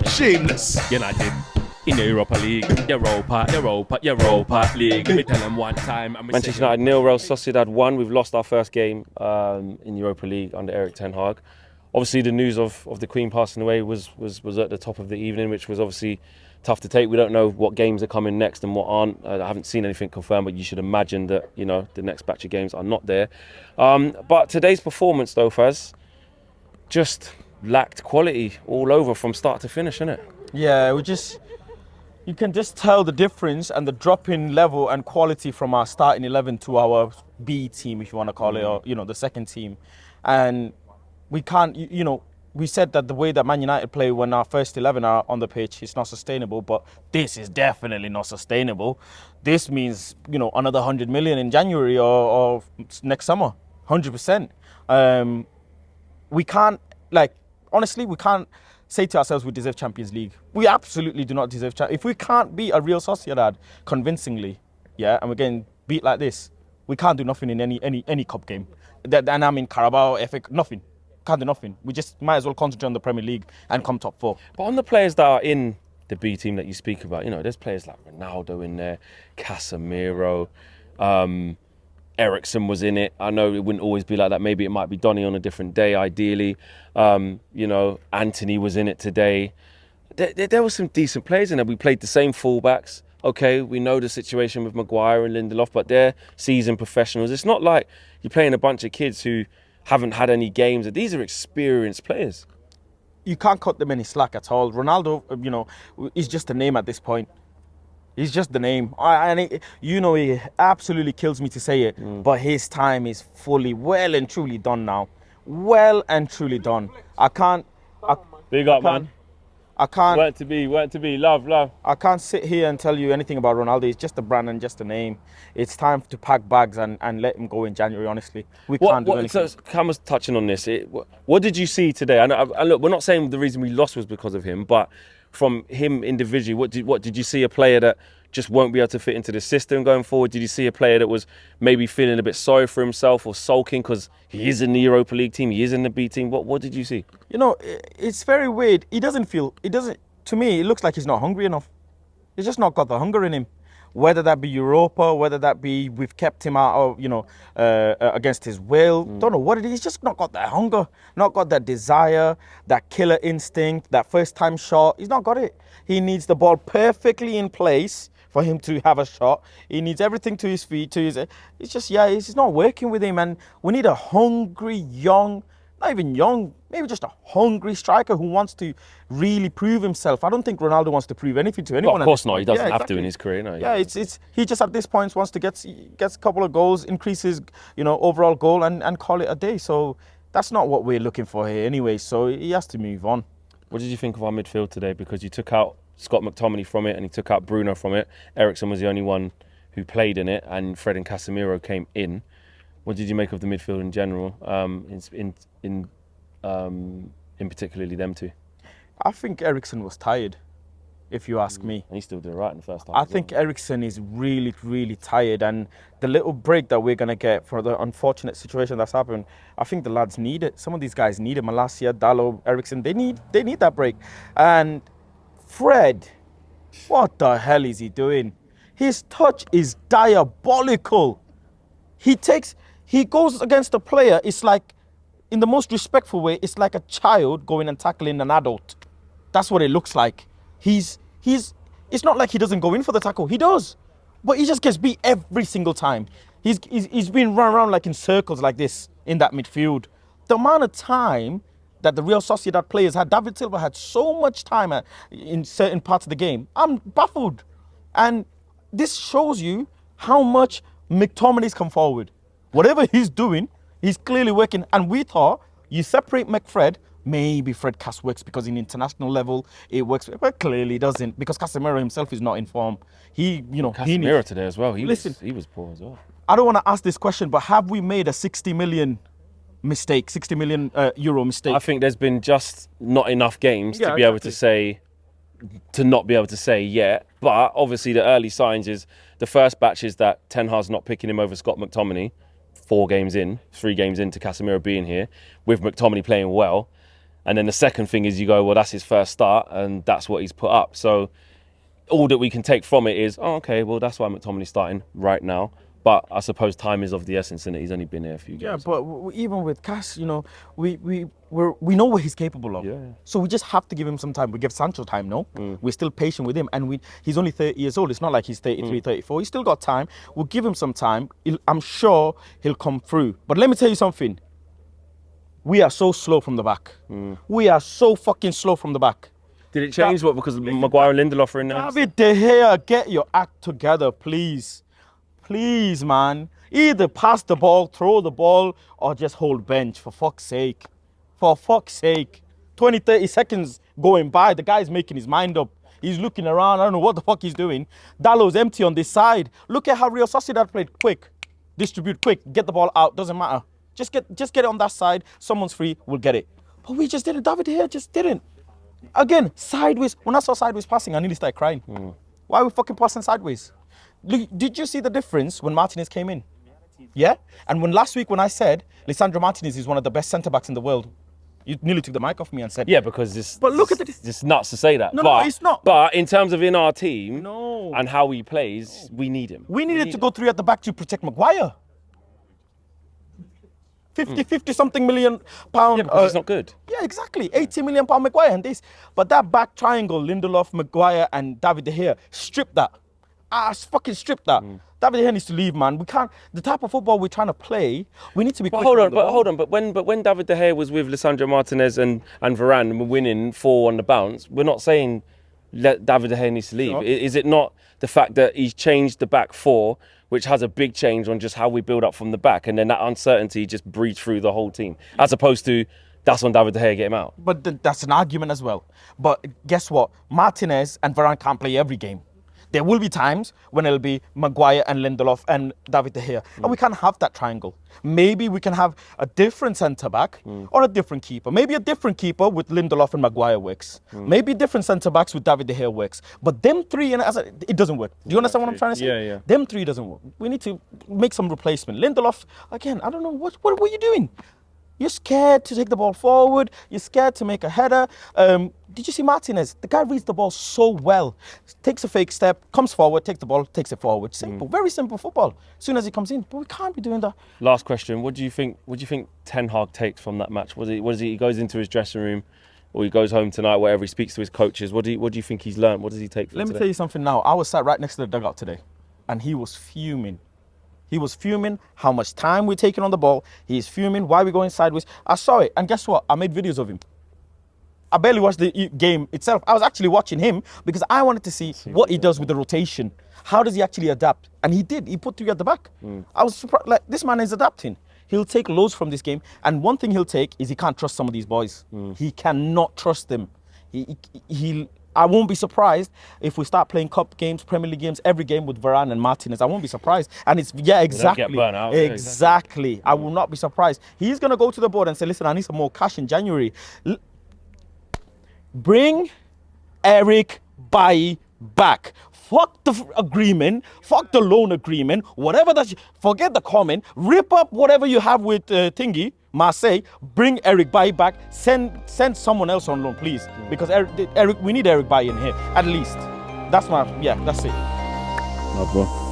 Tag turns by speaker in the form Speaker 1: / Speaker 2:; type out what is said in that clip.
Speaker 1: Shameless.
Speaker 2: United in the Europa League, Europa League. Let me tell them one time.
Speaker 3: Manchester United 0, Real Sociedad 1. We've lost our first game in Europa League under Erik ten Hag. Obviously, the news of the Queen passing away was at the top of the evening, which was obviously tough to take. We don't know what games are coming next and what aren't. I haven't seen anything confirmed, but you should imagine that the next batch of games are not there. But today's performance, though, Faz, just lacked quality all over from start to finish, innit?
Speaker 4: Yeah, you can just tell the difference and the drop in level and quality from our starting 11 to our B team, if you want to call it, or the second team. And we can't, we said that the way that Man United play when our first 11 are on the pitch is not sustainable, but this is definitely not sustainable. This means, another 100 million in January or next summer, 100%. We can't, honestly, we can't say to ourselves we deserve Champions League. We absolutely do not deserve If we can't beat a Real Sociedad convincingly, and we're getting beat like this, we can't do nothing in any cup game. And I mean Carabao, FA, nothing. Can't do nothing. We just might as well concentrate on the Premier League and come top 4.
Speaker 3: But on the players that are in the B team that you speak about, there's players like Ronaldo in there, Casemiro, Eriksen was in it. I know it wouldn't always be like that. Maybe it might be Donny on a different day, ideally. Anthony was in it today. There were some decent players in there. We played the same fullbacks. Okay, we know the situation with Maguire and Lindelof, but they're seasoned professionals. It's not like you're playing a bunch of kids who haven't had any games. These are experienced players.
Speaker 4: You can't cut them any slack at all. Ronaldo, is just a name at this point. He's just the name. It absolutely kills me to say it, but his time is fully, well and truly done now. Well and truly done.
Speaker 3: Big up, man.
Speaker 4: I can't.
Speaker 3: Weren't to be. Love.
Speaker 4: I can't sit here and tell you anything about Ronaldo. It's just a brand and just a name. It's time to pack bags and let him go in January, honestly. We can't do anything. So,
Speaker 3: Cam was touching on this. What did you see today? And look, we're not saying the reason we lost was because of him, but from him individually, what did you see a player that just won't be able to fit into the system going forward? Did you see a player that was maybe feeling a bit sorry for himself or sulking because he is in the Europa League team, he is in the B team? What did you see?
Speaker 4: It's very weird. To me, it looks like he's not hungry enough. He's just not got the hunger in him. Whether that be Europa, whether that be we've kept him out against his will. Don't know what it is. He's just not got that hunger, not got that desire, that killer instinct, that first time shot. He's not got it. He needs the ball perfectly in place for him to have a shot. He needs everything to his feet. It's just, it's not working with him. And we need a hungry, young, not even young, maybe just a hungry striker who wants to really prove himself. I don't think Ronaldo wants to prove anything to anyone.
Speaker 3: Well, of course not. He doesn't have to in his career. No.
Speaker 4: Yeah, he just at this point wants to get a couple of goals, increase his overall goal and call it a day. So that's not what we're looking for here anyway. So he has to move on.
Speaker 3: What did you think of our midfield today? Because you took out Scott McTominay from it and he took out Bruno from it. Eriksen was the only one who played in it, and Fred and Casemiro came in. What did you make of the midfield in general, in particularly them two?
Speaker 4: I think Eriksen was tired, if you ask me.
Speaker 3: And he still did right in the first half.
Speaker 4: I think Eriksen is really, really tired, and the little break that we're going to get for the unfortunate situation that's happened, I think the lads need it. Some of these guys need it. Malacia, Dalot, Eriksen, they need that break. And Fred, what the hell is he doing? His touch is diabolical. He goes against a player, it's like, in the most respectful way, it's like a child going and tackling an adult. That's what it looks like. It's not like he doesn't go in for the tackle. He does. But he just gets beat every single time. He's been run around like in circles like this in that midfield. The amount of time that the Real Sociedad players had, David Silva had so much time in certain parts of the game. I'm baffled. And this shows you how much McTominay's come forward. Whatever he's doing, he's clearly working. And we thought you separate McFred, maybe Fred Cass works because in international level it works, but clearly it doesn't because Casemiro himself is not in form.
Speaker 3: Casemiro today as well. He was poor as well.
Speaker 4: I don't want to ask this question, but have we made a 60 million mistake, 60 million euro mistake?
Speaker 3: I think there's been just not enough games to be able to say, to not be able to say yet. But obviously the early signs is the first batch is that Ten Hag's not picking him over Scott McTominay 3 games into Casemiro being here, with McTominay playing well. And then the second thing is you go, well, that's his first start and that's what he's put up. So all that we can take from it is, oh, okay, well, that's why McTominay's starting right now. But I suppose time is of the essence and he's only been here a few games.
Speaker 4: Yeah, but even with Cass, you know, we know what he's capable of.
Speaker 3: Yeah.
Speaker 4: So we just have to give him some time. We give Sancho time, no? We're still patient with him. And he's only 30 years old. It's not like he's 33, 34. He's still got time. We'll give him some time. I'm sure he'll come through. But let me tell you something. We are so slow from the back. We are so fucking slow from the back.
Speaker 3: Did it change because Maguire and Lindelof are in there?
Speaker 4: David De Gea, get your act together, please. Please, man. Either pass the ball, throw the ball, or just hold bench, for fuck's sake. For fuck's sake. 20, 30 seconds going by, the guy's making his mind up. He's looking around, I don't know what the fuck he's doing. Dalo's empty on this side. Look at how Real Sociedad played. Quick. Distribute quick. Get the ball out. Doesn't matter. Just get it on that side. Someone's free, we'll get it. But we just didn't. David De Gea just didn't. Again, sideways. When I saw sideways passing, I nearly started crying. Why are we fucking passing sideways? Look, did you see the difference when Martinez came in? Yeah? And when last week when I said Lisandro Martinez is one of the best centre-backs in the world, you nearly took the mic off me and said...
Speaker 3: Yeah, because
Speaker 4: But look at this.
Speaker 3: It's nuts to say that.
Speaker 4: No, it's not.
Speaker 3: But in terms of in our team
Speaker 4: No.
Speaker 3: and how he plays, we need him.
Speaker 4: We needed to go 3 at the back to protect Maguire. 50 something million pound.
Speaker 3: Yeah, because he's not good.
Speaker 4: Yeah, exactly. 80 million pound Maguire and this. But that back triangle, Lindelof, Maguire and David De Gea, strip that. Fucking strip that. David De Gea needs to leave, man. We can't. The type of football we're trying to play, we need to be.
Speaker 3: But hold on. But when David De Gea was with Lisandro Martinez and Varane and we're winning 4 on the bounce, we're not saying David De Gea needs to leave.
Speaker 4: No.
Speaker 3: Is it not the fact that he's changed the back 4, which has a big change on just how we build up from the back, and then that uncertainty just breathes through the whole team, as opposed to that's on David De Gea, get him out.
Speaker 4: But that's an argument as well. But guess what? Martinez and Varane can't play every game. There will be times when it'll be Maguire and Lindelof and David De Gea. And we can't have that triangle. Maybe we can have a different centre-back or a different keeper. Maybe a different keeper with Lindelof and Maguire works. Maybe different centre-backs with David De Gea works. But them 3, it doesn't work. Do you understand what I'm trying to say?
Speaker 3: Yeah.
Speaker 4: Them 3 doesn't work. We need to make some replacement. Lindelof, again, I don't know, what were you doing? You're scared to take the ball forward. You're scared to make a header. Did you see Martinez? The guy reads the ball so well. Takes a fake step, comes forward, takes the ball, takes it forward. Simple, very simple football. As soon as he comes in, but we can't be doing that.
Speaker 3: Last question: What do you think Ten Hag takes from that match? What is he? He goes into his dressing room, or he goes home tonight, wherever he speaks to his coaches. What do you think he's learned? What does he take from
Speaker 4: Let me
Speaker 3: today?
Speaker 4: tell you something now. I was sat right next to the dugout today, and he was fuming. He was fuming how much time we're taking on the ball. He's fuming why we're going sideways. I saw it, and guess what? I made videos of him. I barely watched the game itself. I was actually watching him because I wanted to see what he does with the rotation. How does he actually adapt? And he did. He put 3 at the back. I was surprised. Like, this man is adapting. He'll take loads from this game. And one thing he'll take is he can't trust some of these boys. He cannot trust them. I won't be surprised if we start playing cup games, Premier League games, every game with Varane and Martinez. I won't be surprised. And it's, exactly.
Speaker 3: Get burnt out.
Speaker 4: Exactly. I will not be surprised. He's going to go to the board and say, listen, I need some more cash in January. Bring Eric Bailly back. Fuck the agreement. Fuck the loan agreement. Whatever that. Forget the comment. Rip up whatever you have with Thingy, Marseille. Bring Eric Bailly back. Send someone else on loan, please. Because Eric, we need Eric Bailly in here at least. That's it.
Speaker 3: Love, bro.